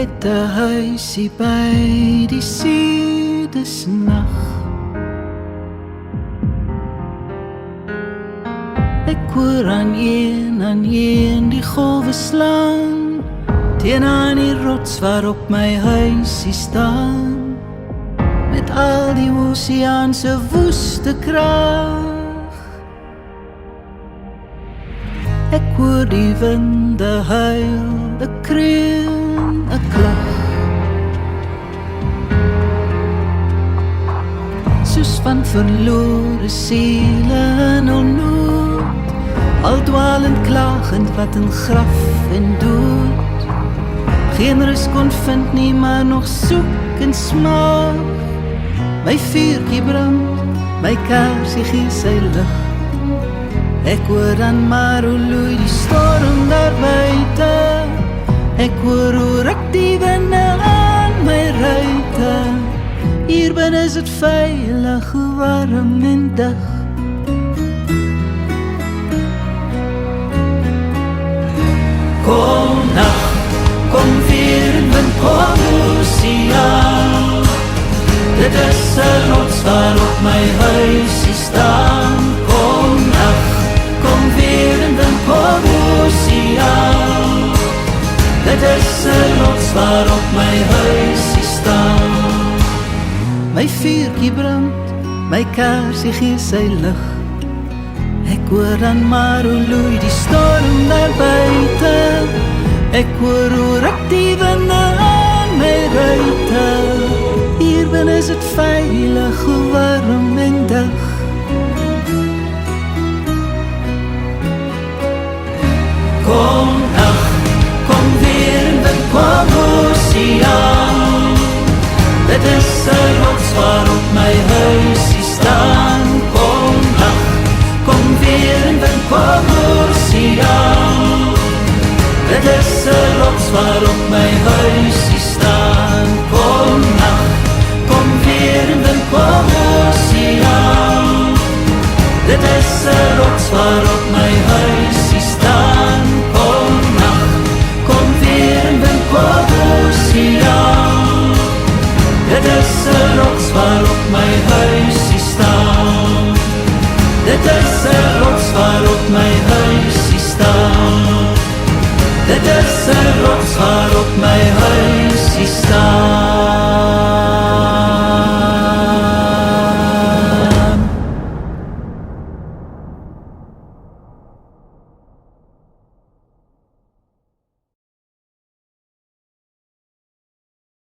het 'n huisie by die see, dis nag. Ek hoor aan een die golwe slaan teen aan die rots waarop my huisie staan, met al die oseaan se woeste krag. Ek hoor die winde huil, 'n kreun, 'n klag, soos van verlore siele in onnood, al dwalend klagend wat in graf en dood geen rus kon vind nie, maar nog soek en smaak. My vuurtjie brand, my kersie gee sy lig. Ek hoor dan maar hoe loei die storm daar buite. Ek hoor hoe ruk die winde aan my ruite. Hier binne is het veilig, warm en dig. Kom nacht, kom weer en wind, kom oseaan. Dit is 'n rots waarop my huisie staan. Kom nacht, kom weer en wind, kom oseaan. Dit is 'n rots waarop my huisie staan. My vuurtjie brand, my kersie gee sy lig. Ek hoor dan maar hoe loei die storm daar buite. Ek hoor hoe ruk die winde aan my ruite. Hier binne is het veilig, warm en dig. Kom nacht, kom weer en wind, kom oseaan. Dit is 'n rots waarop my huisie staan. Kom nacht, kom weer en wind, kom oseaan. Dit is 'n rots waarop my huisie staan. Kom nacht, kom weer en wind, kom oseaan. Dit is 'n rots waarop my huisie staan. Kom nacht, kom weer en wind, kom oseaan. Dit is 'n rots waarop my huisie staan. Dit is 'n rots waarop my huisie staan. Dit is 'n rots waarop my huisie staan.